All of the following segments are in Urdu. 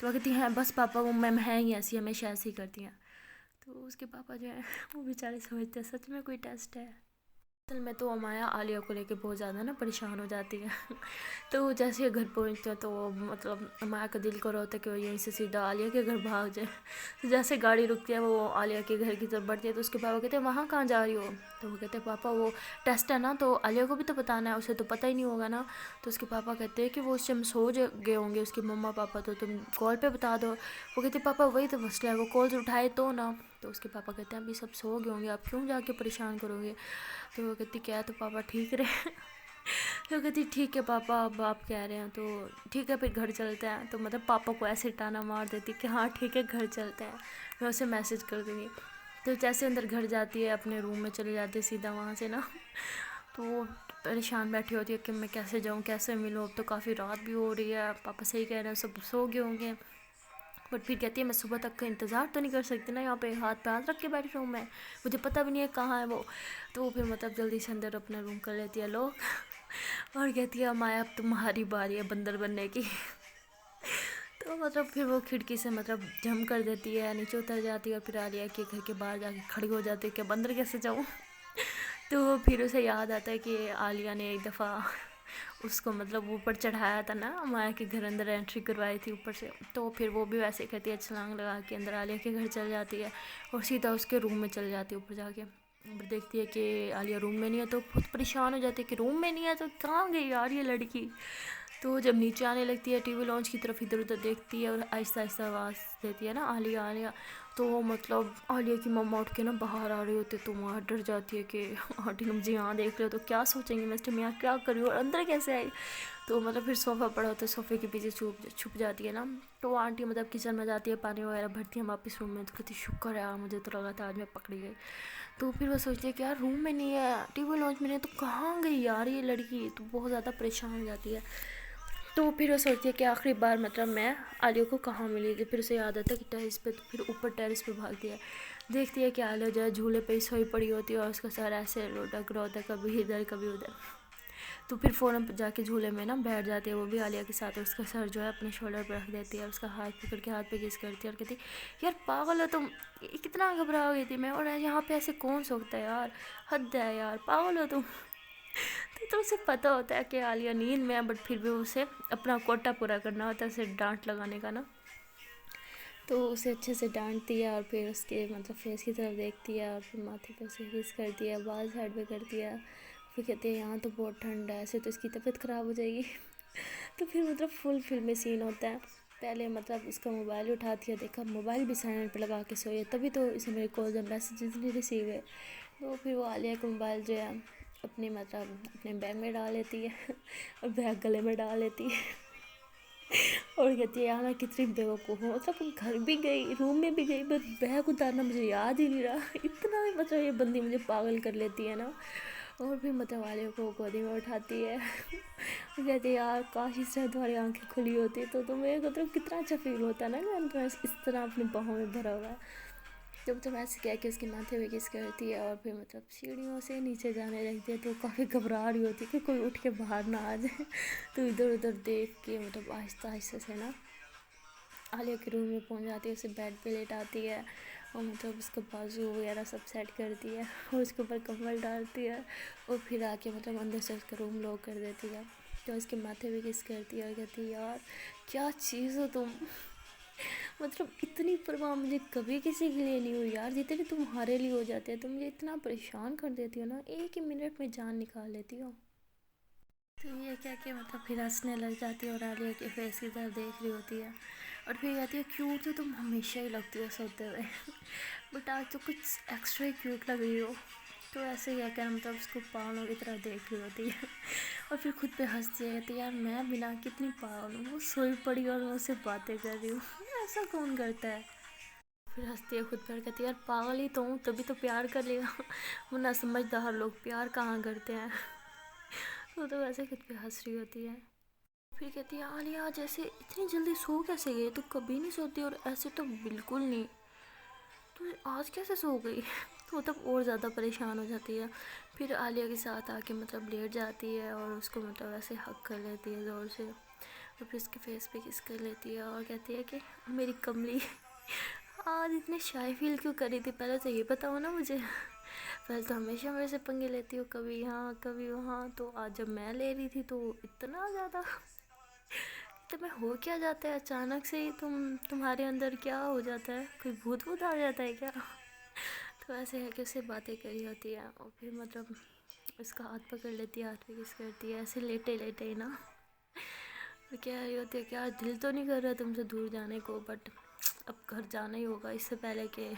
تو وہ کہتی ہیں بس پاپا وہ میم ہیں ہی ایسی، ہمیشہ ایسی ہی کرتی ہیں. تو اس کے پاپا جو ہیں وہ بیچارے سمجھتے ہیں سچ میں کوئی ٹیسٹ ہے. اصل میں تو امایا عالیہ کو لے کے بہت زیادہ نا پریشان ہو جاتی ہے. تو جیسے یہ گھر پہنچتے ہیں تو مطلب امایا کا دل کر رہا ہوتا ہے کہ وہ یہیں سے سیدھا عالیہ کے گھر بھاگ جائے. تو جیسے گاڑی رکتی ہے وہ عالیہ کے گھر کی طرف بڑھتی ہے تو اس کے پاپا کہتے ہیں وہاں کہاں جا رہی ہو؟ تو وہ کہتے ہیں پاپا وہ ٹیسٹ ہے نا تو عالیہ کو بھی تو بتانا ہے، اسے تو پتہ ہی نہیں ہوگا نا. تو اس کے پاپا کہتے ہیں کہ وہ اس ٹائم سو گئے ہوں گے اس کے مما پاپا، تو تم کال پہ بتا دو. وہ کہتے ہیں پاپا وہی تو مسئلہ ہے، وہ کالز اٹھائے تو نا. تو اس کے پاپا کہتے ہیں ابھی سب سو گئے ہوں گے، آپ کیوں جا کے پریشان کرو گے؟ تو وہ کہتی کیا تو پاپا ٹھیک رہے. تو کہتی ٹھیک ہے پاپا اب آپ کہہ رہے ہیں تو ٹھیک ہے پھر گھر چلتے ہیں. تو مطلب پاپا کو ایسے ٹانا مار دیتی کہ ہاں ٹھیک ہے گھر چلتے ہیں، میں اسے میسج کر دوں گی. تو جیسے اندر گھر جاتی ہے اپنے روم میں چلے جاتی ہے سیدھا وہاں سے نا. تو وہ پریشان بیٹھی ہوتی ہے کہ میں کیسے جاؤں کیسے ملوں، اب تو کافی رات بھی ہو رہی ہے، پاپا صحیح کہہ رہے ہیں سب سو گئے ہوں گے. بٹ پھر کہتی ہے میں صبح تک کا انتظار تو نہیں کر سکتی نا، یہاں پہ ہاتھ پہ ہاتھ رکھ کے بیٹھی ہوں میں، مجھے پتہ بھی نہیں ہے کہاں ہے وہ. تو وہ پھر مطلب جلدی سے اندر اپنا روم کر لیتی ہے لوگ اور کہتی ہے امایا اب تمہاری باری ہے بندر بننے کی. تو مطلب پھر وہ کھڑکی سے مطلب جم کر دیتی ہے، نیچے اتر جاتی ہے اور پھر عالیہ کے گھر کے باہر جا کے کھڑی ہو جاتی ہے کہ بندر کیسے جاؤں. تو پھر اسے یاد آتا ہے کہ عالیہ نے ایک دفعہ اس کو مطلب اوپر چڑھایا تھا نا، امایا کے گھر اندر انٹری کروائی تھی اوپر سے. تو پھر وہ بھی ویسے کرتی ہے چھلانگ لگا کے اندر عالیہ کے گھر چل جاتی ہے اور سیدھا اس کے روم میں چل جاتی ہے اوپر جا کے. دیکھتی ہے کہ عالیہ روم میں نہیں ہے تو خود پریشان ہو جاتی ہے کہ روم میں نہیں ہے تو کہاں گئی یار یہ لڑکی. تو جب نیچے آنے لگتی ہے ٹی وی لانچ کی طرف ادھر ادھر دیکھتی ہے اور آہستہ آہستہ آواز دیتی ہے نا عالیہ عالیہ. تو وہ مطلب عالیہ کی مما اٹھ کے نا باہر آ رہے ہوتے تو وہاں ڈر جاتی ہے کہ آنٹی نے مجھے یہاں دیکھ لیا تو کیا سوچیں گے میں یہاں کیا کری ہوں اور اندر کیسے آئی. تو مطلب پھر صوفہ پڑا ہوتا ہے، صوفے کے پیچھے چھپ جاتی ہے نا. تو وہ آنٹی مطلب کچن میں جاتی ہے پانی وغیرہ بھرتی ہے واپس روم میں. تو کہتی شکر ہے یار مجھے تو لگا تھا آج میں پکڑی گئی. تو پھر وہ سوچتی ہے کہ یار روم میں نہیں ہے ٹی وی لانچ میں نہیں ہے تو کہاں گئی یار یہ لڑکی. تو بہت زیادہ پریشان ہو جاتی ہے. تو پھر وہ سوچتی ہے کہ آخری بار مطلب میں عالیہ کو کہاں ملی تھی. پھر اسے یاد آتا ہے کہ ٹیرس پہ، تو پھر اوپر ٹیرس پہ بھاگتی ہے. دیکھتی ہے کہ عالیہ جو ہے جھولے پہ ہی سوئی پڑی ہوتی ہے اور اس کا سر ایسے لٹک رہا ہوتا ہے کبھی ادھر کبھی ادھر. تو پھر فوراً جا کے جھولے میں نا بیٹھ جاتی ہے وہ بھی عالیہ کے ساتھ اور اس کا سر جو ہے اپنے شولڈر پہ رکھ دیتی ہے اور اس کا ہاتھ پکڑ کے ہاتھ پہ کس کرتی ہے اور کہتی یار پاگل ہو تم، کتنا گھبرا گئی تھی میں اور یہاں پہ ایسے کون سوکھتا ہے یار، حد ہے یار پاگل ہو تم. تو اسے پتہ ہوتا ہے کہ عالیہ نیند میں ہے بٹ پھر بھی اسے اپنا کوٹا پورا کرنا ہوتا ہے اسے ڈانٹ لگانے کا نا. تو اسے اچھے سے ڈانٹتی ہے اور پھر اس کے مطلب فیس کی طرف دیکھتی ہے اور پھر ماتھے پہ اسے کس کرتی ہے، بال سائڈ پہ کرتی ہے. پھر کہتے ہیں یہاں تو بہت ٹھنڈ ہے ایسے تو اس کی طبیعت خراب ہو جائے گی. تو پھر مطلب فل فلمی سین ہوتا ہے. پہلے مطلب اس کا موبائل اٹھاتی ہے، دیکھا موبائل بھی سائلنٹ پہ لگا کے سوئی ہے تبھی تو اسے میرے کالز اور میسیجز نہیں ریسیو ہوئے. تو پھر وہ عالیہ کا موبائل جو ہے اپنے مطلب اپنے بیگ میں ڈال لیتی ہے اور بیگ گلے میں ڈال لیتی ہے اور کہتی ہے یار میں کتنی بیوقوف ہوں، مطلب گھر بھی گئی روم میں بھی گئی بٹ بیگ اتارنا مجھے یاد ہی نہیں رہا. اتنا مطلب یہ بندی مجھے پاگل کر لیتی ہے نا. اور پھر مطلب عالیہ کو گودی میں اٹھاتی ہے اور کہتی ہے یار کاش اس طرح تمہاری آنکھیں کھلی ہوتی تو تمہیں مطلب کتنا اچھا فیل ہوتا نا کہ تمہیں اس طرح اپنی باہوں میں بھرا ہوا ہے. جب تم ایسے کہہ کے اس کے ماتھے پہ کس کرتی ہے اور پھر مطلب سیڑھیوں سے نیچے جانے لگتی ہے تو کافی گھبرا رہی ہوتی ہے کہ کوئی اٹھ کے باہر نہ آ جائے. تو ادھر ادھر دیکھ کے مطلب آہستہ آہستہ سے نا عالیہ کے روم میں پہنچ جاتی ہے، اسے بیڈ پہ لیٹاتی ہے اور مطلب اس کا بازو وغیرہ سب سیٹ کرتی ہے اور اس کے اوپر کمبل ڈالتی ہے اور پھر آ کے مطلب اندر سے اس کا روم لاک کر دیتی ہے. تو اس کے ماتھے پہ کس کرتی ہے اور کہتی ہے یار کیا چیز ہو تم، مطلب اتنی پرواہ مجھے کبھی کسی کے لیے نہیں ہوئی یار جتنی تمہارے لیے ہو جاتے ہیں. تم مجھے اتنا پریشان کر دیتی ہو نا، ایک ہی منٹ میں جان نکال لیتی ہو. تو یہ کیا کہ مطلب پھر ہنسنے لگ جاتی ہے اور عالیہ کے فیس کی طرف دیکھ رہی ہوتی ہے اور پھر کہتی ہے کیوٹ تو تم ہمیشہ ہی لگتی ہو سوتے ہوئے بٹ آج تو کچھ ایکسٹرا ہی کیوٹ لگ رہی ہو. تو ایسے ہی ہے کہ مطلب اس کو پاگلوں کی طرح دیکھ رہی ہوتی ہے اور پھر خود پہ ہنستی ہے، کہتی ہے یار میں بنا کتنی پاگل ہوں، وہ سوئی پڑی اور میں اس سے باتیں کر رہی ہوں، ایسا کون کرتا ہے. پھر ہنستی ہے خود پر، کہتی ہے یار پاگل ہی تو ہوں تبھی تو پیار کر لیا ورنہ سمجھدار لوگ پیار کہاں کرتے ہیں. وہ تو ویسے خود پہ ہنس رہی ہوتی ہے. پھر کہتی ہے عالیہ آج ایسے اتنی جلدی سو کیسے گئی، تو کبھی نہیں سوتی اور ایسے تو بالکل نہیں، تو آج کیسے سو گئی. تو مطلب اور زیادہ پریشان ہو جاتی ہے. پھر عالیہ کے ساتھ آ کے مطلب لیٹ جاتی ہے اور اس کو مطلب ایسے حگ کر لیتی ہے زور سے اور پھر اس کے فیس پہ کس کر لیتی ہے اور کہتی ہے کہ میری کملی آج اتنے شائع فیل کیوں کر رہی تھی، پہلے تو یہ بتاؤ نا مجھے، پہلے تو ہمیشہ میرے سے پنگے لیتی ہو، کبھی یہاں کبھی وہاں، تو آج جب میں لے رہی تھی تو اتنا زیادہ تمہیں ہو کیا جاتا ہے اچانک سے ہی، تمہارے اندر کیا ہو جاتا ہے، کوئی بھوت بھوت آ جاتا ہے کیا؟ تو ایسے ہے کہ اس سے باتیں کری ہوتی ہے اور پھر مطلب اس کا ہاتھ پکڑ لیتی ہے، ہاتھ پہ کس کرتی ہے ایسے لیٹے لیٹے ہی نا، پھر کہہ رہی ہوتی ہے کہ یار دل تو نہیں کر رہا تم سے دور جانے کو، بٹ اب گھر جانا ہی ہوگا اس سے پہلے کہ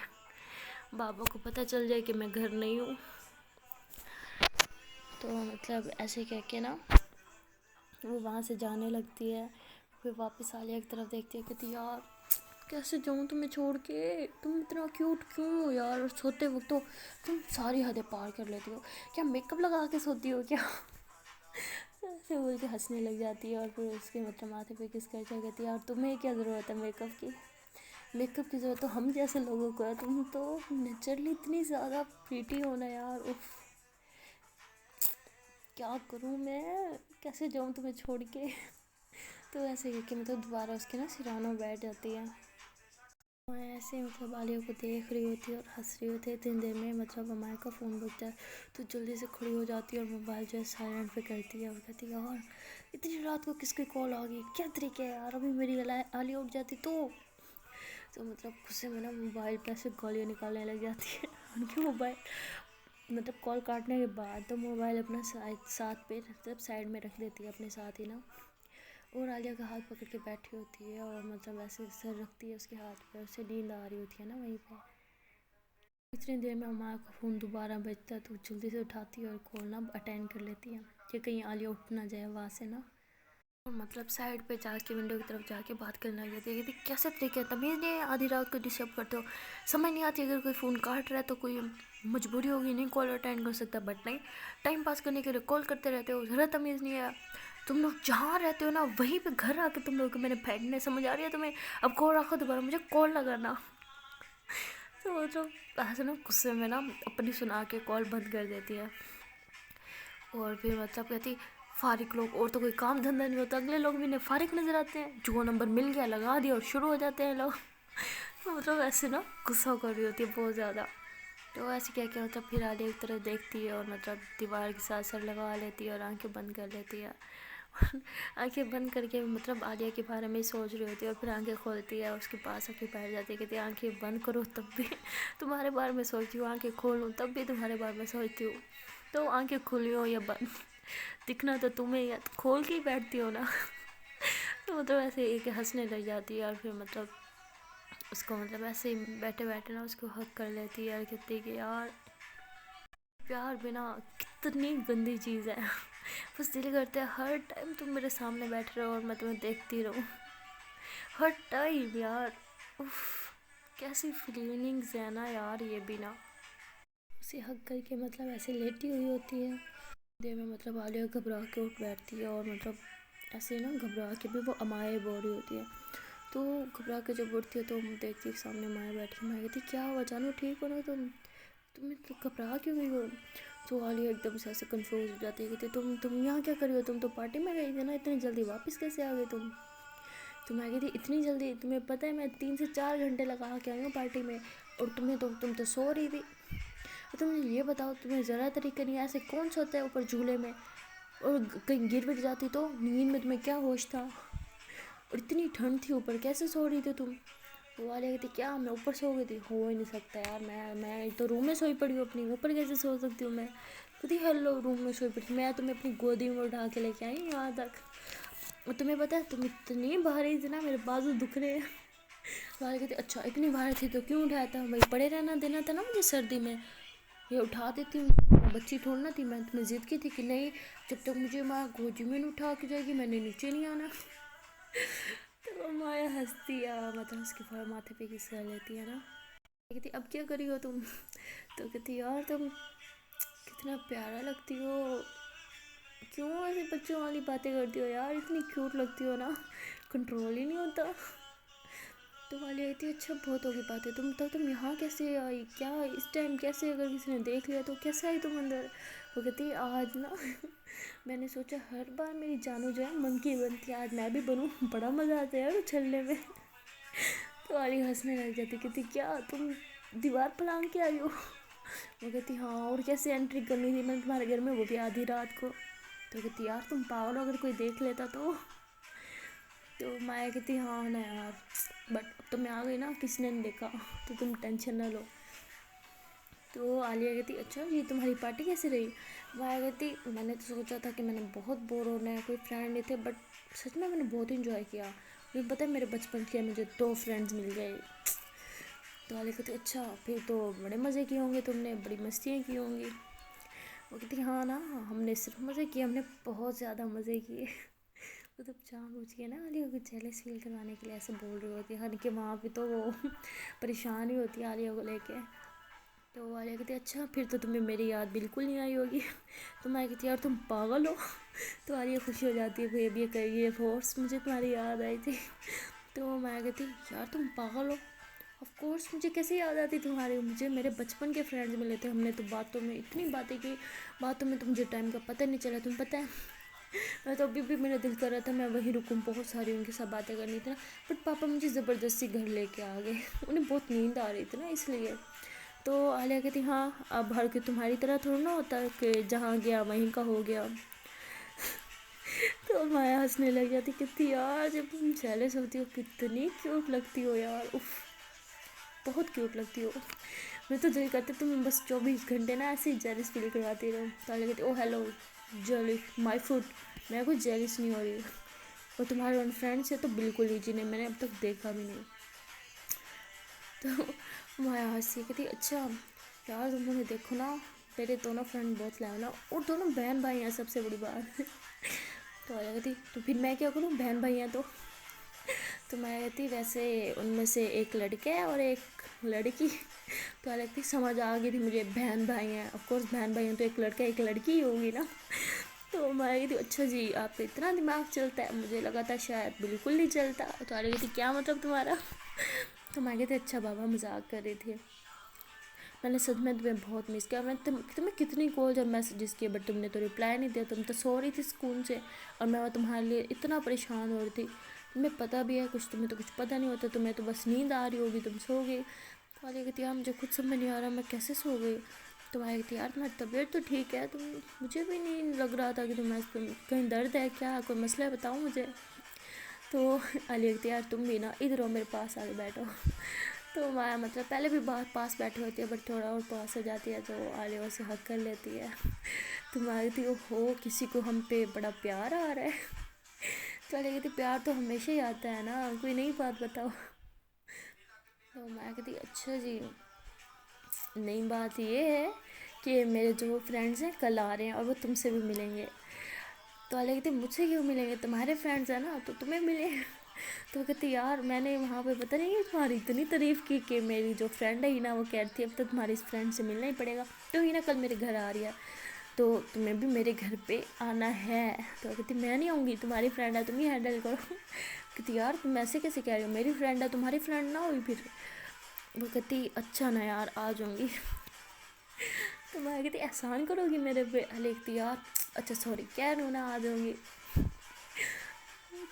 بابا کو پتہ چل جائے کہ میں گھر نہیں ہوں۔ تو مطلب ایسے کہہ کے نا وہ وہاں سے جانے لگتی ہے، پھر واپس عالیہ کی طرف دیکھتی ہے، کہتی یار کیسے جاؤں تمہیں چھوڑ کے، تم اتنا کیوٹ کیوں ہو یار، اور سوتے وقت تو تم ساری حدیں پار کر لیتی ہو، کیا میک اپ لگا کے سوتی ہو کیا؟ ایسے بول کے ہنسنے لگ جاتی ہے اور پھر اس کے مطلب ماتھے پہ کس کر کے کہتی ہے یار تمہیں کیا ضرورت ہے میک اپ کی، میک اپ کی ضرورت تو ہم جیسے لوگوں کو ہے، تم تو نیچرلی اتنی زیادہ پریٹی ہونا یار، اف کیا کروں میں، کیسے جاؤں تمہیں چھوڑ کے؟ تو ایسے ہی کہ مطلب دوبارہ اس کے نا سرانوں بیٹھ جاتی ہے، میں ایسے ہی مطلب عالیہ کو دیکھ رہی ہوتی ہے اور ہنس رہی ہوتی ہے، اتنی دیر میں مطلب ہمارے کا فون بجتا ہے، تو جلدی سے کھڑی ہو جاتی ہے اور موبائل جو ہے سائلنٹ پہ کرتی ہے اور کہتی ہے یار اتنی رات کو کس کی کال آ گئی، کیا طریقہ ہے یار، ابھی میری عالیہ اٹھ جاتی تو مطلب غصے میں نا موبائل پہ سے گالیاں نکالنے لگ جاتی ہے، ان کے موبائل مطلب کال کاٹنے کے بعد تو موبائل اپنا ساتھ پہ مطلب سائڈ میں رکھ دیتی ہے اپنے ساتھ ہی نا، اور عالیہ کا ہاتھ پکڑ کے بیٹھی ہوتی ہے اور مطلب ایسے سر رکھتی ہے اس کے ہاتھ پہ، اسے نیند آ رہی ہوتی ہے نا وہیں پہ، اتنی دیر میں ہمارا کا فون دوبارہ بجتا ہے تو جلدی سے اٹھاتی ہے اور کال نا اٹینڈ کر لیتی ہے کہ کہیں عالیہ اٹھ نہ جائے وہاں سے نا، اور مطلب سائڈ پہ جا کے ونڈو کی طرف جا کے بات کرنے لگ جاتی ہے کہ کیسے طریقے تمیز نہیں ہے، آدھی رات کو ڈسٹرب کرتے ہو، سمجھ نہیں آتی، اگر کوئی فون کاٹ رہا ہے تو کوئی مجبوری ہوگی، نہیں کال اٹینڈ کر سکتا، بٹ نہیں ٹائم پاس کرنے کے لیے کال کرتے رہتے ہو، ذرا تمیز نہیں ہے، تم لوگ جہاں رہتے ہو نا وہیں پہ گھر آ کے تم لوگ کو میں نے پھینکنے، سمجھ آ رہی ہے تمہیں، اب کال رکھو دوبارہ مجھے کال نہ کرنا۔ تو وہ جو ایسے نا غصے میں نا اپنی سنا کے کال بند کر دیتی ہے، اور پھر مطلب کہتی فارغ لوگ اور تو کوئی کام دھندہ نہیں ہوتا، اگلے لوگ بھی انہیں فارغ نظر آتے ہیں، جو نمبر مل گیا لگا دیا اور شروع ہو جاتے ہیں لوگ، تو مطلب ایسے نا غصہ کر رہی ہوتی ہے بہت زیادہ، تو ایسے کیا کیا مطلب پھر عالیہ ایک طرف دیکھتی ہے اور مطلب دیوار کے ساتھ سر لگا لیتی ہے اور آنکھیں بند کر لیتی ہے، آنکھیں بند کر کے مطلب عالیہ کے بارے میں ہی سوچ رہی ہوتی ہے، اور پھر آنکھیں کھولتی ہے اور اس کے پاس آ کے بیٹھ جاتی ہے، کہتی ہے آنکھیں بند کرو تب بھی تمہارے بارے میں سوچتی ہوں، آنکھیں کھولوں تب بھی تمہارے بارے میں سوچتی ہوں، تو آنکھیں کھلی ہو یا بند دکھنا تو تمہیں یا کھول کے ہی بیٹھتی ہو نا، تو مطلب ایسے ایک ہنسنے لگ جاتی ہے اور پھر مطلب اس کو مطلب ایسے ہی بیٹھے بیٹھے نا اس کو حق کر لیتی ہے اور کہتی ہے کہ یار پیار بنا کتنی گندی چیز ہے، بس دل کرتا ہے ہر ٹائم تم میرے سامنے بیٹھ رہو اور میں تمہیں دیکھتی رہوں، ہر ٹائم یار، اف کیسی فیلنگز ہے نا یار، یہ بھی نا اسے حق کر کے مطلب ایسے لیٹی ہوئی ہوتی ہے، دیر میں مطلب عالیہ گھبرا کے اٹھ بیٹھتی ہے اور مطلب ایسے نا گھبرا کے بھی وہ امائے بول رہی ہوتی ہے، تو گھبرا کے جب اٹھتی ہے تو دیکھتی ہے سامنے مائیں بیٹھی، مائیں کہتی کیا ہوا جانو ٹھیک ہو نا تم گھبرا کیوں گئی ہو؟ تو عالیہ ایک دم سے ایسے کنفیوز ہو جاتی ہے، کہتی تم یہاں کیا کر رہی ہو، تم تو پارٹی میں گئی تھی نا، اتنی جلدی واپس کیسے آ گئی تم؟ تو میں کہتی اتنی جلدی، تمہیں پتہ ہے میں 3 سے 4 گھنٹے لگا کے آئی ہوں پارٹی میں، اور تم تو سو رہی تھی، تم مجھے یہ بتاؤ تمہیں ذرا طریقہ نہیں ہے، ایسے کون سا ہوتا ہے اوپر جھولے میں، اور کہیں گر ور جاتی تو نیند میں تمہیں کیا ہوش تھا، اور اتنی ٹھنڈ تھی اوپر کیسے سو رہی تھی تم؟ وہ والے کہتی کیا میں اوپر سو گئی تھی، ہو ہی نہیں سکتا یار، میں تو روم میں سوئی پڑی ہوں اپنی، اوپر کیسے سو سکتی ہوں میں؟ کہتی ہیلو روم میں سوئی پڑی، میں تمہیں اپنی گودی میں اٹھا کے لے کے آئی یہاں تک، اور تمہیں پتہ ہے تم اتنی بھاری تھی نا میرے بازو دکھ رہے ہیں، والے کہتے اچھا اتنی بھاری تھی تو کیوں اٹھایا تھا، وہی پڑے رہنا دینا تھا نا مجھے سردی میں، یہ اٹھا دیتی ہوں، بچی تھوڑنا تھی، میں تمہیں ضد کی تھی کہ نہیں جب تک مجھے ماں گودی میں نہیں اٹھا کے جائے گی میں نے نیچے نہیں آنا، تو مایا ہنستی ہے مطلب اس کے ماتھے پہ کس کر لیتی ہے نا، کہتی اب کیا کری ہو تم؟ تو کہتی یار تم کتنا پیارا لگتی ہو، کیوں ایسے بچوں والی باتیں کرتی ہو یار، اتنی کیوٹ لگتی ہو نا، کنٹرول ہی نہیں ہوتا، تو والی آئی تھی اچھا بہت ہوگی باتیں، تم یہاں کیسے آئی، کیا اس ٹائم کیسے، اگر کسی نے دیکھ لیا تو کیسے آئی تم اندر؟ وہ کہتی آج نا میں نے سوچا ہر بار میری جانو جو ہے منکی بنتی ہے، آج میں بھی بنوں، بڑا مزہ آتا ہے یار اچھلنے میں۔ تو والی ہنسنے لگ جاتی، کہتی کیا تم دیوار پلانگ کے آئی ہو؟ وہ کہتی ہاں اور کیسے انٹری کرنی تھی میں تمہارے گھر میں، وہ بھی آدھی رات کو؟ تو کہتی یار تم پاگل ہو، اگر کوئی دیکھ لیتا تو مایا کہتی ہاں نا یار، بٹ اب تو میں آ گئی نا، کسی نے نہیں دیکھا تو تم ٹینشن نہ لو۔ تو عالیہ کہتی اچھا یہ تمہاری پارٹی کیسے رہی؟ مایا کہتی میں نے تو سوچا تھا کہ میں نے بہت بور ہونا ہے، کوئی فرینڈ نہیں تھے، بٹ سچ میں نے بہت انجوائے کیا، مجھے پتہ ہے میرے بچپن کے مجھے 2 فرینڈز مل گئے۔ تو عالیہ کہتی اچھا پھر تو بڑے مزے کیے ہوں گے تم نے، بڑی مستیاں کی ہوں گی؟ وہ کہتی ہاں نا ہم نے صرف مزے کیے، ہم نے بہت زیادہ مزے کیے۔ وہ تو جان بوجھ کے نا عالیہ کو جیلس فیل کروانے کے لیے ایسے بول رہی ہوتی ہے، حالانکہ وہاں پہ تو وہ پریشان ہی ہوتی ہے عالیہ کو لے کے۔ تو عالیہ کہتی اچھا پھر تو تمہیں میری یاد بالکل نہیں آئی ہوگی؟ تو میں کہتی یار تم پاگل ہو؟ تو عالیہ خوشی ہو جاتی ہے بھئی اب یہ کریے فورس، مجھے تمہاری یاد آئی تھی۔ تو میں کہتی یار تم پاگل ہو، آف کورس مجھے کیسے یاد آتی تمہاری، مجھے میرے بچپن کے فرینڈز ملے تھے، ہم نے تو باتوں میں اتنی باتیں کی، باتوں میں تو مجھے ٹائم کا پتہ نہیں چلا، تمہیں پتہ ہے میں تو ابھی بھی میرا دل کر رہا تھا میں وہیں رکوں، بہت ساری ان کے ساتھ باتیں کرنی تھی نا، بٹ پاپا مجھے زبردستی گھر لے کے آ گئے، انہیں بہت نیند آ رہی تھی نا اس لیے۔ تو عالیہ کہتی ہاں اب ہر کے تمہاری طرح تھوڑا نا ہوتا ہے کہ جہاں گیا وہیں کا ہو گیا۔ تو مایا ہنسنے لگ جاتی، کہتی یار جب تم جیلس ہوتی ہو کتنی کیوٹ لگتی ہو یار، اف بہت کیوٹ لگتی ہو، میں تو دل کرتی تم بس 24 گھنٹے نا ایسے ہی جیلس فیل کرواتی رہو۔ تو عالیہ کہتی او ہیلو جیلس مائی فوڈ، میں کچھ جیلس نہیں ہو رہی، اور تمہارے ان فرینڈ سے تو بالکل ہی جنہیں میں نے اب تک دیکھا بھی نہیں۔ تو مایا ہنسی کہتی اچھا یار تم نے دیکھو نا میرے دونوں فرینڈ بہت لیول ہیں، اور دونوں بہن بھائی ہیں، سب سے بڑی بات۔ تو عالیہ کہتی تو پھر میں کیا کروں، بہن بھائی ہیں تو میں کہتی ویسے ان میں سے ایک لڑکا ہے اور ایک لڑکی۔ تو عالیہ کہتی سمجھ آ گئی تھی مجھے، بہن بھائی ہیں آف کورس، بہن بھائی ہیں تو ایک لڑکا ایک لڑکی ہی ہوگی نا۔ تو میں کہتی اچھا جی آپ کا اتنا دماغ چلتا ہے، مجھے لگا تھا شاید بالکل نہیں چلتا۔ تو عالیہ کہتی کیا مطلب تمہارا؟ تو میں کہتی اچھا بابا مذاق کر رہی تھی، میں نے سچ میں تمہیں بہت مس کیا، میں تمہیں کتنی کالز اور میسیجز کیے بٹ تم نے تو رپلائی نہیں دیا، تم تو سو رہی تھی سکون سے، اور میں تمہارے لیے اتنا پریشان ہو رہی تھی، تمہیں پتہ بھی ہے کچھ، تمہیں تو کچھ پتہ نہیں ہوتا، تمہیں تو بس نیند آ رہی ہوگی تم سو گئی۔ تو عالیہ کہتی یار مجھے خود سمجھ نہیں آ رہا میں کیسے سو گئی۔ تو عالیہ کہتی یار تمہاری طبیعت تو ٹھیک ہے، مجھے بھی نہیں لگ رہا تھا کہ تم کہیں درد ہے کیا، کوئی مسئلہ ہے بتاؤ مجھے۔ تو عالیہ کہتی یار تم بھی نا ادھر ہو میرے پاس آ کے بیٹھو۔ تو مایا مطلب پہلے بھی پاس بیٹھی ہوتی ہے بٹ تھوڑا اور پاس ہو جاتی ہے، تو عالیہ سے حق کر لیتی ہے۔ تو مایا کہتی اوہو کسی کو ہم پہ بڑا پیار آ رہا ہے۔ تو عالیہ کہتی پیار تو ہمیشہ ہی آتا ہے نا، کوئی نئی بات بتاؤ۔ تو مایا کہتی اچھا جی نئی بات یہ ہے کہ میرے جو فرینڈز ہیں کل آ رہے ہیں اور وہ تم سے بھی ملیں گے۔ تو عالیہ کہتی مجھ سے کیوں ملیں گے، تمہارے فرینڈز ہیں نا تو تمہیں ملیں۔ تو کہتی یار میں نے وہاں پہ پتہ نہیں تمہاری اتنی تعریف کی کہ میری جو فرینڈ ہے ہینا وہ کہتی تھی اب تو تمہاری اس فرینڈ سے ملنا ہی پڑے گا، تو ہینا کل میرے گھر آ رہی ہے تو تمہیں بھی میرے گھر پہ آنا ہے۔ تو کہتی میں نہیں آؤں گی، تمہاری فرینڈ ہے تم ہی ہینڈل کرو۔ کہتی یار تم ایسے کیسے کہہ رہی ہو، میری فرینڈ ہے تمہاری فرینڈ نہ ہوئی پھر؟ وہ کہتی اچھا نا یار آ جاؤں گی۔ تو میں کہتی احسان کرو گی میرے پہ؟ عالیہ کہتی یار اچھا سوری کہہ رہی ہوں نا آ جاؤں گی۔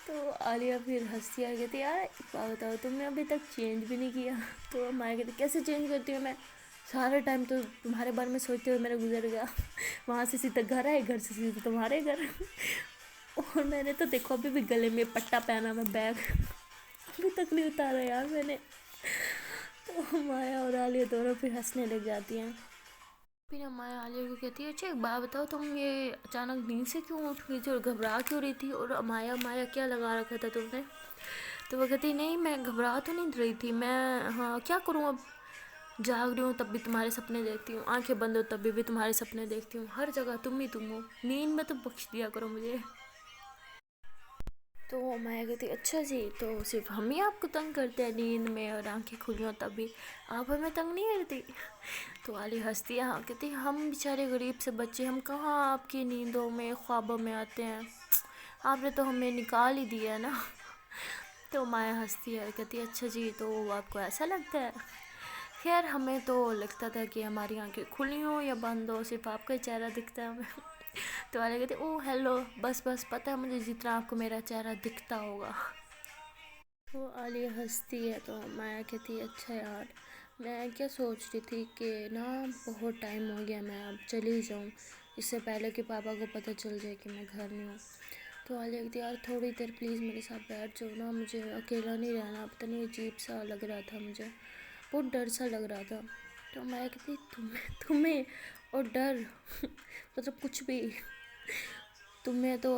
تو عالیہ پھر ہنستی ہے کہتی یار بتاؤ تم نے ابھی تک چینج بھی نہیں کیا۔ تو مایا کہتی کیسے چینج کرتی ہوں میں، سارا ٹائم تو تمہارے بارے میں سوچتے ہوئے میرا گزر گیا، وہاں سے سیدھا گھر آئے، گھر سے سیدھا تمہارے گھر، اور میں نے تو دیکھو ابھی بھی گلے میں پٹا پہنا میں بیگ ابھی تک نہیں اتارا یار میں نے۔ تو مایا اور عالیہ دونوں پھر ہنسنے لگ جاتی ہیں۔ پھر مایا عالیہ کو کہتی ہے اچھا ایک بات بتاؤ تم یہ اچانک نیند سے کیوں اٹھ گئی تھی اور گھبرا کیوں رہی تھی، اور مایا کیا لگا رکھا تھا تم نے؟ تو وہ کہتی نہیں میں گھبرا تو نہیں رہی تھی، میں ہاں کیا کروں اب، جاگ رہی ہوں تب بھی تمہارے سپنے دیکھتی ہوں، آنکھیں بند ہو تب بھی تمہارے سپنے دیکھتی ہوں، ہر جگہ تم ہی تم ہو، نیند میں تو بخش دیا کرو مجھے۔ تو میں کہتی اچھا جی تو صرف ہم ہی آپ کو تنگ کرتے ہیں نیند میں اور آنکھیں کھلی ہوں تب بھی، آپ ہمیں تنگ نہیں کرتی؟ تو عالیہ ہنستی ہے ہاں کہتی ہم بیچارے غریب سے بچے، ہم کہاں آپ کی نیندوں میں خوابوں میں آتے ہیں، آپ نے تو ہمیں نکال ہی دیا ہے نا۔ تو مایا ہنستی ہے اور کہتی ہے اچھا جی تو آپ کو ایسا لگتا ہے. خیر ہمیں تو لگتا تھا کہ ہماری آنکھیں کھلی ہوں یا بند ہو، صرف آپ کا ہی چہرہ دکھتا ہے ہمیں. تو والے کہتے او ہیلو، بس بس پتہ ہے مجھے جتنا آپ کو میرا چہرہ دکھتا ہوگا. تو عالیہ ہنستی ہے تو مایا کہتی ہے اچھا یار میں کیا سوچ رہی تھی کہ نا بہت ٹائم ہو گیا، میں اب چلی جاؤں اس سے پہلے کہ پاپا کو پتہ چل جائے کہ میں گھر نہیں ہوں. تو عالیہ کہتی یار تھوڑی دیر پلیز میرے ساتھ بیٹھ جاؤ نا، مجھے اکیلا نہیں رہنا. پتہ نہیں عجیب سا لگ رہا تھا، مجھے بہت ڈر سا لگ رہا تھا. تو مایا کہتی تمہیں اور ڈر مطلب کچھ بھی تمہیں تو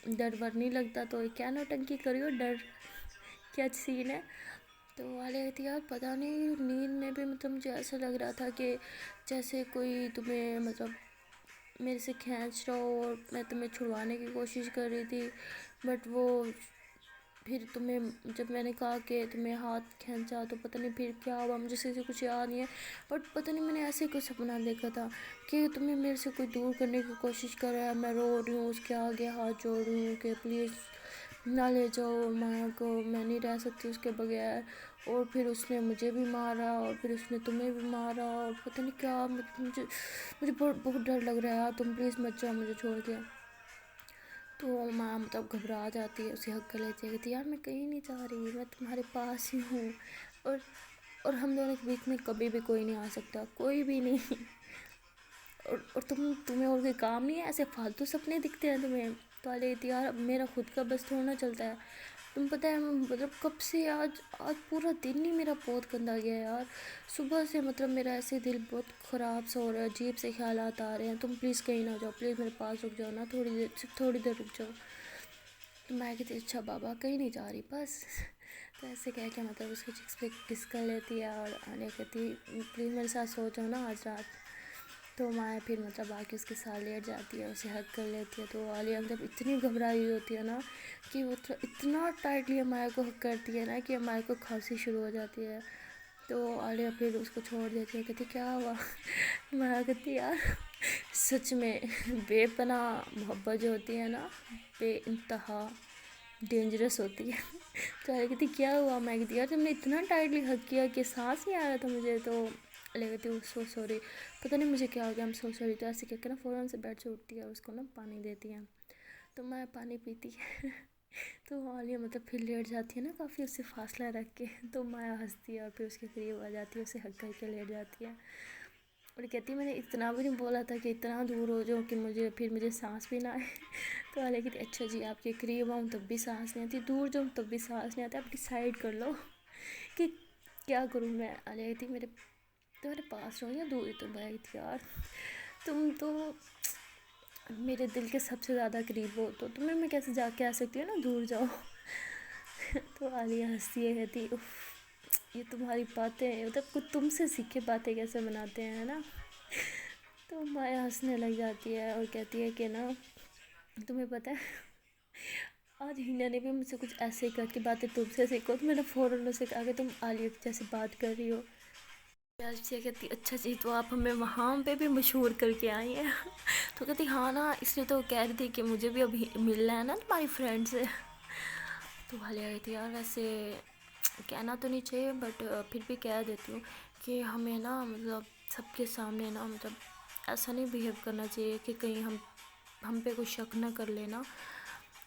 ڈر ور نہیں لگتا تو کیا نوٹنکی کری ہو، ڈر کیا سین ہے. تو والے کہتی یار پتہ نہیں نیند میں بھی مطلب مجھے ایسا لگ رہا تھا کہ جیسے کوئی تمہیں مطلب میرے سے کھینچ رہا ہو اور میں تمہیں چھڑوانے کی کوشش کر رہی تھی. بٹ وہ پھر تمہیں جب میں نے کہا کہ تمہیں ہاتھ کھینچا تو پتہ نہیں پھر کیا ہوا، مجھے سے کچھ یاد نہیں ہے. بٹ پتہ نہیں میں نے ایسے ہی کوئی سپنا دیکھا تھا کہ تمہیں میرے سے کوئی دور کرنے کی کوشش کر رہا ہے. میں رو رہی ہوں اس کے آگے ہاتھ جوڑ رہی ہوں کہ پلیز نہ لے جاؤ مایا کو، میں نہیں رہ سکتی اس کے بغیر. اور پھر اس نے مجھے بھی مارا اور پھر اس نے تمہیں بھی مارا اور پتہ نہیں کیا. مجھے بہت ڈر لگ رہا ہے یار، تم پلیز مت جاؤ مجھے چھوڑ کے. تو ماں مطلب گھبرا جاتی ہے، اسے ہگ کر لیتی ہے، کہتی یار میں کہیں نہیں جا رہی، میں تمہارے پاس ہی ہوں. اور ہم دونوں کے بیچ میں کبھی بھی کوئی نہیں آ سکتا، کوئی بھی نہیں. اور تمہیں اور کوئی کام نہیں ہے، ایسے فالتو سپنے دکھتے ہیں تمہیں. تو عالیہ کہتی یار اب میرا خود کا بس تھوڑا نہ چلتا ہے. تم پتہ ہے مطلب کب سے آج پورا دن ہی میرا بہت گندا گیا ہے یار. صبح سے مطلب میرا ایسے دل بہت خراب سا ہو رہا ہے، عجیب سے خیالات آ رہے ہیں. تم پلیز کہیں نہ جاؤ، پلیز میرے پاس رک جاؤ نا تھوڑی دیر، صرف تھوڑی دیر رک جاؤ. تو میں کہتی اچھا بابا کہیں نہیں جا رہی بس. تو ایسے کہہ کے مطلب اس کے چکس پہ کس کر لیتی ہے اور عالیہ کہتی پلیز میرے ساتھ سو جاؤ نا آج رات. تو مایا پھر مطلب آ کے اس کے ساتھ لیٹ جاتی ہے، اسے ہگ کر لیتی ہے. تو عالیہ مطلب اتنی گھبرائی ہوتی ہے نا کہ وہ اتنا ٹائٹلی مایا کو ہگ کرتی ہے نا کہ مایا کو کھانسی شروع ہو جاتی ہے. تو عالیہ پھر اس کو چھوڑ دیتی ہے، کہتی کیا ہوا. مایا کہتی یار سچ میں بے پناہ محبت جو ہوتی ہے نا بے انتہا ڈینجرس ہوتی ہے. تو عالیہ کہتی کیا ہوا. میں کہتی یار تم نے اتنا ٹائٹلی ہگ کیا کہ سانس نہیں آ رہا تھا مجھے. تو عالیہ کہتی سو سوری، پتہ نہیں مجھے کیا ہو گیا، ہم سو سوری. تو ایسے کہہ کے نا فوراً سے بیڈ سے اٹھتی ہے اور اس کو نا پانی دیتی ہے. تو میں پانی پیتی ہے. تو عالیہ مطلب پھر لیٹ جاتی ہے نا کافی اس سے فاصلہ رکھ کے. تو مایا ہنستی ہے اور پھر اس کے قریب آ جاتی ہے، اسے ہگ کر کے لیٹ جاتی ہے اور کہتی ہے میں نے اتنا بھی نہیں بولا تھا کہ اتنا دور ہو جاؤ کہ مجھے سانس بھی نہ آئے. تو عالیہ کہتی اچھا جی آپ کے قریب آؤں تب بھی سانس نہیں آتی، دور جاؤں تب بھی سانس نہیں آتی، آپ ڈیسائیڈ کر لو کہ کیا کروں میں. عالیہ کہتی تمہارے پاس رہوں یا دور. تو میں کہتی یار تم تو میرے دل کے سب سے زیادہ قریب ہو، تو تمہیں میں کیسے جا کے آ سکتی ہوں نا، دور جاؤ. تو عالیہ ہنستی ہے، کہتی یہ تمہاری باتیں مطلب کچھ تم سے سیکھے باتیں کیسے بناتے ہیں نا. تو مایا ہنسنے لگ جاتی ہے اور کہتی ہے کہ نا تمہیں پتہ ہے آج ہینا نے بھی مجھ سے کچھ ایسے کر کے باتیں تم سے سیکھو. تو میں نے فوراً اسے کہا کہ تم عالیہ جیسے بات کر رہی ہو. سے کہتی اچھا جی تو آپ ہمیں وہاں پہ بھی مشہور کر کے آئی ہیں. تو کہتی ہاں نا اس لیے تو کہہ رہی تھی کہ مجھے بھی ابھی ملنا ہے نا تمہاری فرینڈ سے. تو عالیہ کہتی یار ویسے کہنا تو نہیں چاہیے بٹ پھر بھی کہہ دیتی ہوں کہ ہمیں نا مطلب سب کے سامنے نا مطلب ایسا نہیں بیہیو کرنا چاہیے کہ کہیں ہم پہ کوئی شک نہ کر لینا.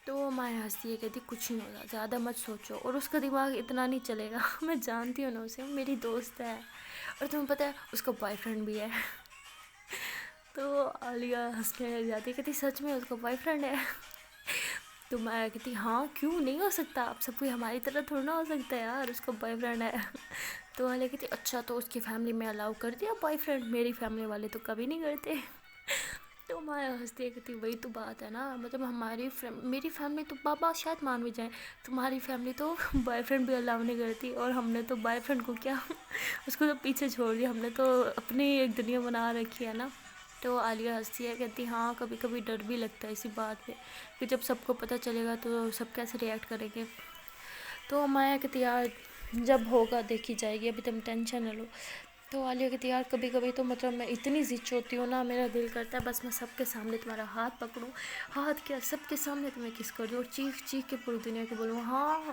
تو مایا ہنستی ہے، کہتی کچھ نہیں ہوگا، زیادہ مت سوچو. اور اس کا دماغ اتنا نہیں چلے گا، میں جانتی ہوں نا اسے، میری دوست ہے اور تمہیں پتہ ہے اس کا بوائے فرینڈ بھی ہے. تو عالیہ ہنسنے لگ جاتی ہے، کہتی سچ میں اس کا بوائے فرینڈ ہے. تو مایا کہتی ہاں کیوں نہیں ہو سکتا، آپ سب کوئی ہماری طرح تھوڑا نہ ہو سکتا ہے یار، اس کا بوائے فرینڈ ہے. تو عالیہ کہتی اچھا تو اس کی فیملی میں الاؤ کر دیا بوائے فرینڈ، میری فیملی والے تو کبھی نہیں کرتے. تو مایا ہنستی ہے، کہتی وہی تو بات ہے نا، مطلب میری فیملی تو پاپا شاید مان بھی جائیں، تمہاری فیملی تو بوائے فرینڈ بھی الاؤ نہیں کرتی. اور ہم نے تو بوائے فرینڈ کو کیا اس کو تو پیچھے چھوڑ دیا، ہم نے تو اپنی ایک دنیا بنا رکھی ہے نا. تو عالیہ ہنستی ہے، کہتی ہاں کبھی کبھی ڈر بھی لگتا ہے اسی بات پہ کہ جب سب کو پتہ چلے گا تو سب کیسے ریئیکٹ کریں گے. تو مایا کہتی یار جب ہوگا دیکھی جائے گی، ابھی تم ٹینشن نہ لو. تو عالیہ کہتی یار کبھی کبھی تو مطلب میں اتنی ضد ہوتی ہوں نا، میرا دل کرتا ہے بس میں سب کے سامنے تمہارا ہاتھ پکڑوں، ہاتھ کیا سب کے سامنے تمہیں کس کر دوں اور چیخ چیخ کے پوری دنیا کو بولوں ہاں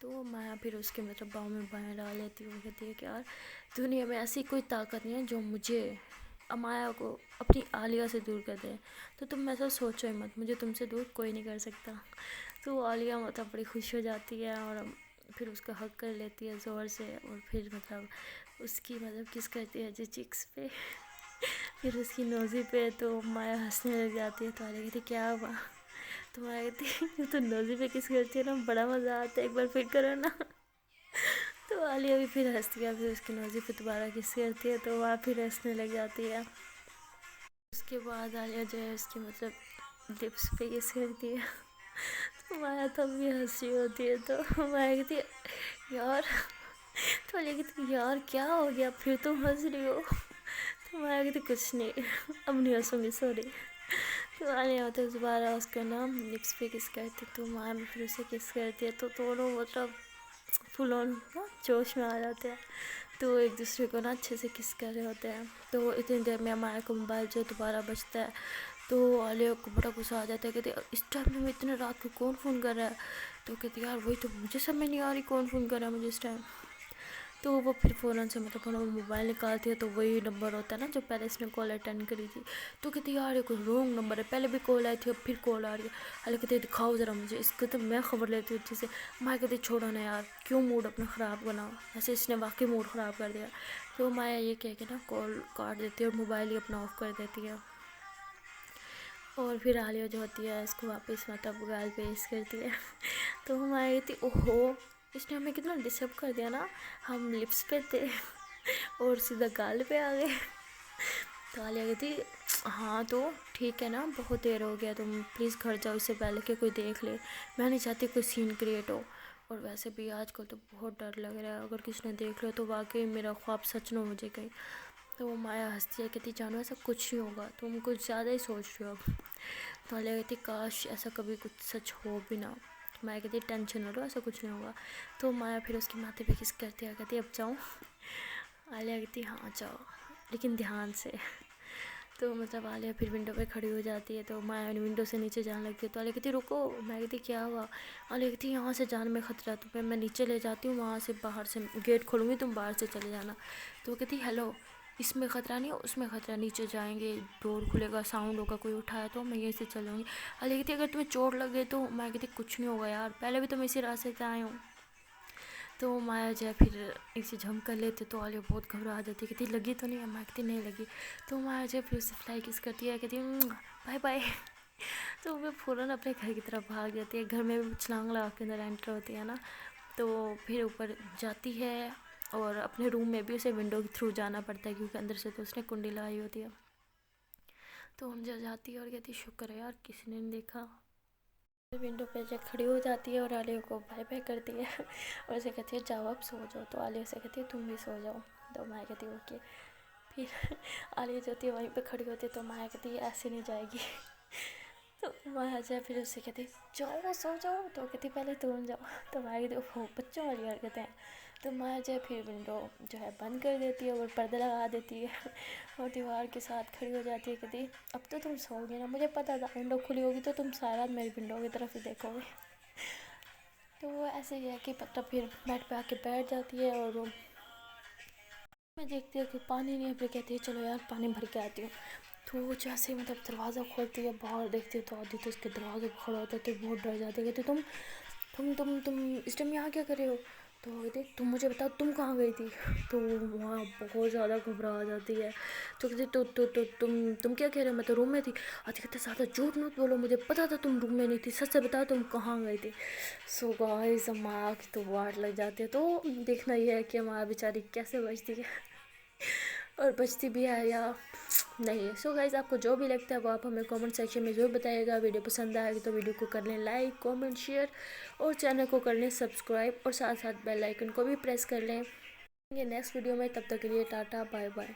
تو مایا پھر اس کے مطلب باؤں میں بائیں ڈال لیتی ہے. وہ کہتی ہے کہ یار دنیا میں ایسی کوئی طاقت نہیں ہے جو مجھے امایا کو اپنی عالیہ سے دور کر دے. تو تم ایسا سوچو ہی مت, مجھے تم سے دور کوئی نہیں کر سکتا. تو عالیہ مطلب بڑی خوش ہو جاتی ہے اور پھر اس کا حق کر لیتی ہے زور سے, اور پھر مطلب اس کی مطلب کس کرتی ہے جو چکس پہ, پھر اس کی نوزی پہ. تو مایا ہنسنے لگ جاتی ہے. تو عالیہ کہتی کیا ہوا؟ تو مایا کہتی تو نوزی پہ کس کرتی ہے نا, بڑا مزہ آتا ہے, ایک بار پھر کرو نا. تو عالیہ بھی پھر ہنستی ہے, پھر اس کی نوزی پہ دوبارہ کس کرتی ہے تو وہاں پھر ہنسنے لگ جاتی ہے. اس کے بعد عالیہ جو ہے اس کی مطلب لپس پہ کس کرتی ہے. تو مایا تب بھی ہنسی ہوتی ہے. تو مایا کہتی ہے یار, تو عالیہ کہتی یار کیا ہو گیا پھر تم ہنس رہی ہو؟ تو مایا کہتی کچھ نہیں, اب نہیں ہنسوں گی, سوری. تو عالیہ مطلب دوبارہ اس کا نام لپس پہ کس کرتی, تو مایا بھی پھر اسے کس کرتی ہے. تو دونوں مطلب فل آن جوش میں آ جاتے ہیں. تو ایک دوسرے کو نا اچھے سے کس کر رہے ہوتے ہیں. تو اتنی دیر میں مایا کو موبائل جو دوبارہ بجتا ہے. تو عالیہ کو بڑا غصہ آ جاتا ہے, کہتے اس ٹائم میں اتنے رات کو کون فون کر رہا ہے. تو کہتی یار وہی تو مجھے سمجھ نہیں آ رہی کون فون کر رہا ہے مجھے اس ٹائم. تو وہ پھر فوراً سے مطلب وہ موبائل نکالتی ہے. تو وہی نمبر ہوتا ہے نا جو پہلے اس نے کال اٹینڈ کری تھی. تو کہتی یار یہ کوئی رانگ نمبر ہے, پہلے بھی کال آئی تھی اب پھر کال آ رہی ہے. عالیہ کہتی دکھاؤ ذرا مجھے, اس کو تو میں خبر لیتی ہوں اچھے سے. مایا کہتی چھوڑو نا یار, کیوں موڈ اپنا خراب بناؤ, ایسے اس نے واقعی موڈ خراب کر دیا. تو مایا یہ کہہ کے نا کال کاٹ دیتی ہے اور موبائل ہی اپنا آف کر دیتی ہے. اور پھر عالیہ جو ہوتی ہے اس کو واپس مطلب گال پیش کرتی ہے. تو مایا کہتی اوہو, اس نے ہمیں کتنا ڈسٹرب کر دیا نا, ہم لپس پہ تھے اور سیدھا گال پہ آ گئے. تو عالیہ کہتی ہاں تو ٹھیک ہے نا, بہت دیر ہو گیا, تم پلیز گھر جاؤ اس سے پہلے کہ کوئی دیکھ لے, میں نہیں چاہتی کوئی سین کریٹ ہو. اور ویسے بھی آج کل تو بہت ڈر لگ رہا ہے, اگر کسی نے دیکھ لو تو واقعی میرا خواب سچ نہ ہو مجھے کہیں. تو وہ مایا ہنستی ہے, کہتی جانو ایسا کچھ نہیں ہوگا, تم کچھ زیادہ ہی سوچ رہے ہو اب. تو عالیہ کہتی کاش ایسا کبھی کچھ سچ ہو بھی نہ. مایا کہتی ٹینشن نہ لو, ایسا کچھ نہیں ہوگا. تو مایا پھر اس کے ماتھے پہ کس کرتی ہے, کہتی اب جاؤں. عالیہ کہتی ہاں جاؤ لیکن دھیان سے. تو مطلب عالیہ پھر ونڈو پہ کھڑی ہو جاتی ہے. تو مایا ونڈو سے نیچے جانے لگتی ہے. تو عالیہ کہتی رکو. میں کہتی کیا ہوا؟ عالیہ کہتی یہاں سے جانے میں خطرہ ہے, تو پھر میں نیچے لے جاتی ہوں, وہاں سے باہر سے گیٹ کھولوں گی, تم باہر سے چلے جانا. تو وہ کہتی ہیلو, اس میں خطرہ نہیں ہے, اس میں خطرہ, نیچے جائیں گے ڈور کھلے گا, ساؤنڈ ہوگا, کوئی اٹھایا تو میں یہیں سے چل جاؤں گی. عالیہ کہتی اگر تمہیں چوٹ لگے تو. میں کہتی کچھ نہیں ہوگا یار, پہلے بھی تم اسی راستے سے آئے ہوں. تو مایا جو ہے پھر اسے جھم کر لیتے. تو عالیہ بہت گھبرا جاتی ہے, کہتی لگی تو نہیں ہے؟ میں کہتی نہیں لگی. تو مایا جو ہے پھر اسے فلائی کس کرتی ہے, کہتی بائے بائے. تو وہ فوراً اپنے گھر کی طرف بھاگ جاتی ہے. گھر میں بھی چھلانگ لگا کے اندر انٹر ہوتی ہے نا. تو پھر اوپر جاتی ہے, اور اپنے روم میں بھی اسے ونڈو کے تھرو جانا پڑتا ہے کیونکہ اندر سے تو اس نے کنڈی لگائی ہوتی ہے. تو ہم جو جاتی ہے اور کہتی شکر ہے یار کسی نے نہیں دیکھا. ونڈو پہ جا کھڑی ہو جاتی ہے اور عالیہ کو بائے بائے کرتی ہے, اور اسے کہتی ہے جاؤ اب سو جاؤ. تو عالیہ سے کہتی ہے تم بھی سو جاؤ. تو مایا کہتی اوکے. پھر عالیہ جو ہوتی ہے وہیں پہ کھڑی ہوتی ہے. تو مایا کہتی ہے ایسے نہیں جائے گی. تو مایا جو ہے پھر اس سے کہتی جاؤ سو جاؤ. تو کہتی پہلے تم جاؤ. تو مایا کہتی اوہ بچوں والی حرکتیں ہیں. تو مایا جو ہے پھر ونڈو جو ہے بند کر دیتی ہے اور پردہ لگا دیتی ہے, اور دیوار کے ساتھ کھڑی ہو جاتی ہے. کہتی اب تو تم سو گی نا, مجھے پتا تھا ونڈو کھلی ہوگی تو تم سارا رات میری ونڈو کی طرف ہی دیکھو گے. تو وہ ایسے ہی ہے کہ مطلب پھر بیڈ پہ آ کے بیٹھ جاتی ہے, اور میں دیکھتی ہوں کہ پانی نہیں ہے. پھر کہتی ہے چلو یار پانی بھر کے آتی ہوں. تو وہ جیسے مطلب دروازہ کھولتی ہے, باہر دیکھتی ہے تو آدھی تو اس کے دروازے پہ کھڑا ہوتا ہے. تو بہت ڈر جاتی ہے, کہتی تم اس ٹائم یہاں کیا کر رہے ہو؟ تو کہتی تم مجھے بتاؤ تم کہاں گئی تھی؟ تو وہاں بہت زیادہ گھبرا جاتی ہے. تو کہتی تم کیا کہہ رہے ہو, میں تو روم میں تھی. آتی کہتے زیادہ جھوٹ مت بولو, مجھے پتا تھا تم روم میں نہیں تھی, سچ سے بتاؤ تم کہاں گئی تھی. سو گائز مایا کی تو واٹ لگ جاتی ہے. تو دیکھنا یہ ہے کہ مایا بیچاری کیسے بچتی ہے, اور بچتی بھی ہے یا نہیں. سو گائز آپ کو جو بھی لگتا ہے وہ آپ ہمیں کامنٹ سیکشن میں ضرور بتائیے گا. ویڈیو پسند آئے گی تو ویڈیو کو کر لیں لائک, کامنٹ, شیئر, اور چینل کو کر لیں سبسکرائب, اور ساتھ ساتھ بیل آئیکن کو بھی پریس کر لیں. یہ نیکسٹ ویڈیو میں, تب تک کے لیے ٹاٹا بائے بائے.